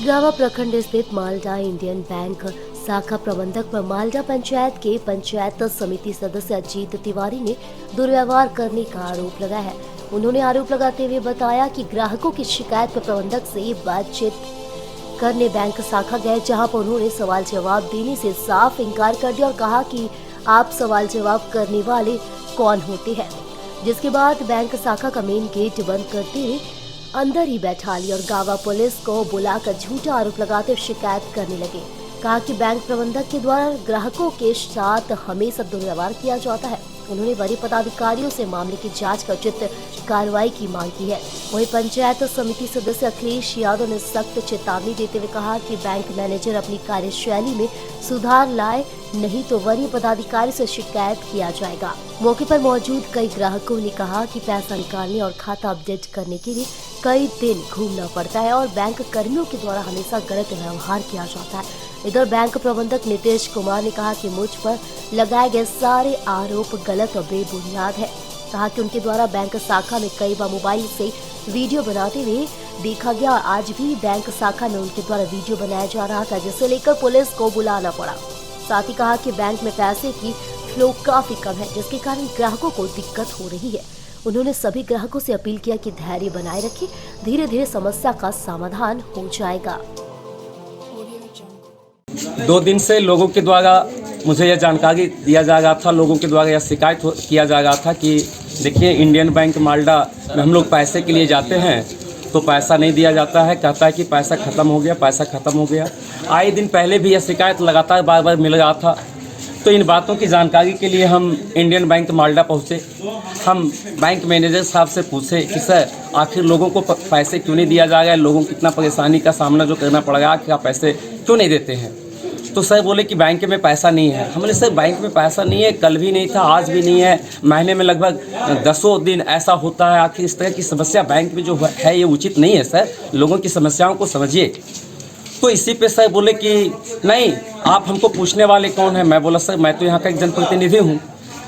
गावा प्रखंड स्थित मालडा इंडियन बैंक शाखा प्रबंधक पर मालडा पंचायत के पंचायत समिति सदस्य अजीत तिवारी ने दुर्व्यवहार करने का आरोप लगाया है। उन्होंने आरोप लगाते हुए बताया कि ग्राहकों की शिकायत पर प्रबंधक से बातचीत करने बैंक शाखा गए, जहां पर उन्होंने सवाल जवाब देने से साफ इनकार कर दिया और कहा कि आप सवाल जवाब करने वाले कौन होते हैं। जिसके बाद बैंक शाखा का मेन गेट बंद करते हुए अंदर ही बैठा लिया और गावा पुलिस को बुलाकर झूठा आरोप लगाते हुए शिकायत करने लगे। कहा कि बैंक प्रबंधक के द्वारा ग्राहकों के साथ हमेशा दुर्व्यवहार किया जाता है। उन्होंने वरीय पदाधिकारियों से मामले की जांच कर उचित कार्रवाई की मांग की है। वहीं पंचायत समिति सदस्य अखिलेश यादव ने सख्त चेतावनी देते हुए कहा कि बैंक मैनेजर अपनी कार्यशैली में सुधार लाए, नहीं तो वरीय पदाधिकारी से शिकायत किया जाएगा। मौके पर मौजूद कई ग्राहकों ने कहा कि पैसा निकालने और खाता अपडेट करने के लिए कई दिन घूमना पड़ता है और बैंक कर्मियों के द्वारा हमेशा गलत व्यवहार किया जाता है। इधर बैंक प्रबंधक नीतीश कुमार ने कहा कि मुझ पर लगाए गए सारे आरोप गलत और बेबुनियाद है। कहा कि उनके द्वारा बैंक शाखा में कई बार मोबाइल से वीडियो बनाते हुए देखा गया और आज भी बैंक शाखा में उनके द्वारा वीडियो बनाया जा रहा था, जिसे लेकर पुलिस को बुलाना पड़ा। साथ ही कहा कि बैंक में पैसे की फ्लो काफी कम है, जिसके कारण ग्राहकों को दिक्कत हो रही है। उन्होंने सभी ग्राहकों से अपील किया कि धैर्य बनाए रखें, धीरे धीरे समस्या का समाधान हो जाएगा। 2 दिन से लोगों के द्वारा मुझे यह जानकारी दिया जा रहा था, लोगों के द्वारा यह शिकायत किया जा रहा था कि देखिए इंडियन बैंक मालडा में हम लोग पैसे के लिए जाते हैं तो पैसा नहीं दिया जाता है, कहता है कि पैसा ख़त्म हो गया, पैसा ख़त्म हो गया। आए दिन पहले भी यह शिकायत लगातार बार बार मिल रहा था। तो इन बातों की जानकारी के लिए हम इंडियन बैंक मालडा पहुँचे। हम बैंक मैनेजर साहब से पूछे कि सर आखिर लोगों को पैसे क्यों नहीं दिया जा रहा है, लोगों को कितना परेशानी का सामना जो करना पड़ रहा है, कि आप पैसे क्यों नहीं देते हैं। तो सर बोले कि बैंक में पैसा नहीं है। हमने सर बैंक में पैसा नहीं है, कल भी नहीं था, आज भी नहीं है, महीने में लगभग 10 दिन ऐसा होता है। आखिर इस तरह की समस्या बैंक में जो है ये उचित नहीं है सर, लोगों की समस्याओं को समझिए। तो इसी पे सर बोले कि नहीं, आप हमको पूछने वाले कौन है। मैं बोला सर मैं तो यहाँ का एक जनप्रतिनिधि हूँ,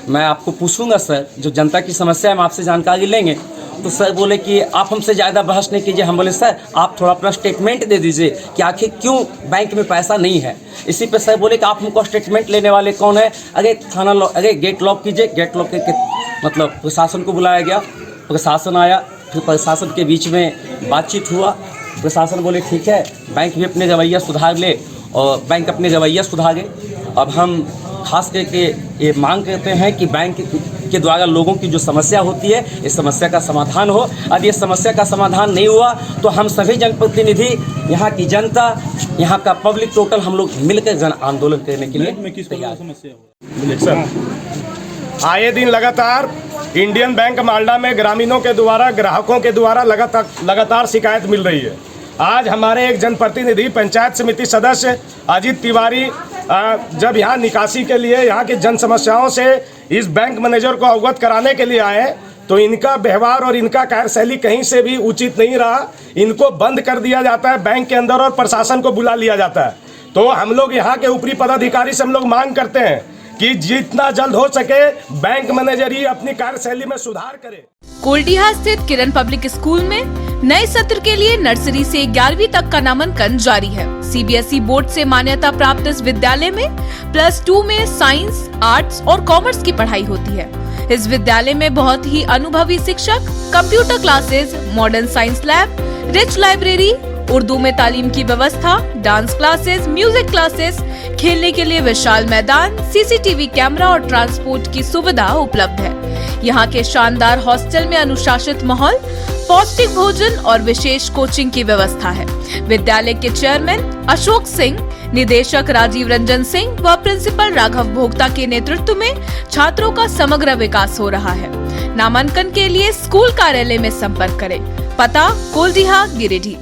मैं आपको पूछूंगा सर, जो जनता की समस्या है हम आपसे जानकारी लेंगे। तो सर बोले कि आप हमसे ज़्यादा बहस नहीं कीजिए। हम बोले सर आप थोड़ा अपना स्टेटमेंट दे दीजिए कि आखिर क्यों बैंक में पैसा नहीं है। इसी पे सर बोले कि आप हमको स्टेटमेंट लेने वाले कौन है। अरे गेट लॉक कीजिए। गेट लॉक के मतलब प्रशासन को बुलाया गया, प्रशासन आया, फिर प्रशासन के बीच में बातचीत हुआ। प्रशासन बोले ठीक है, बैंक भी अपने रवैया सुधार ले और बैंक अपने रवैया सुधारे। अब हम खास करके ये मांग करते हैं कि बैंक के द्वारा लोगों की जो समस्या होती है इस समस्या का समाधान हो। यदि ये समस्या का समाधान नहीं हुआ तो हम सभी जनप्रतिनिधि, यहाँ की जनता, यहाँ का पब्लिक टोटल हम लोग मिलकर जन आंदोलन करने के लिए तैयार हैं। आए दिन लगातार इंडियन बैंक मालडा में ग्रामीणों के द्वारा, ग्राहकों के द्वारा लगातार शिकायत मिल रही है। आज हमारे एक जनप्रतिनिधि पंचायत समिति सदस्य अजीत तिवारी जब यहाँ निकासी के लिए यहाँ की जन समस्याओं से इस बैंक मैनेजर को अवगत कराने के लिए आए, तो इनका व्यवहार और इनका कार्यशैली कहीं से भी उचित नहीं रहा। इनको बंद कर दिया जाता है बैंक के अंदर और प्रशासन को बुला लिया जाता है। तो हम लोग यहाँ के ऊपरी पदाधिकारी से हम लोग मांग करते हैं कि जितना जल्द हो सके बैंक मैनेजर ही अपनी कार्यशैली में सुधार करे। कोल्डिहा स्थित किरण पब्लिक स्कूल में नए सत्र के लिए नर्सरी से 11वीं तक का नामांकन जारी है। सीबीएसई बोर्ड से मान्यता प्राप्त इस विद्यालय में +2 में साइंस, आर्ट्स और कॉमर्स की पढ़ाई होती है। इस विद्यालय में बहुत ही अनुभवी शिक्षक, computer classes, modern science lab, rich library, Urdu में तालीम की व्यवस्था, डांस क्लासेस, म्यूजिक क्लासेस, खेलने के लिए विशाल मैदान, सीसीटीवी कैमरा और ट्रांसपोर्ट की सुविधा उपलब्ध है। यहाँ के शानदार हॉस्टल में अनुशासित माहौल, पौष्टिक भोजन और विशेष कोचिंग की व्यवस्था है। विद्यालय के चेयरमैन अशोक सिंह, निदेशक राजीव रंजन सिंह व प्रिंसिपल राघव भोक्ता के नेतृत्व में छात्रों का समग्र विकास हो रहा है। नामांकन के लिए स्कूल कार्यालय में संपर्क करें। पता कोल्डिहा, गिरिडीह।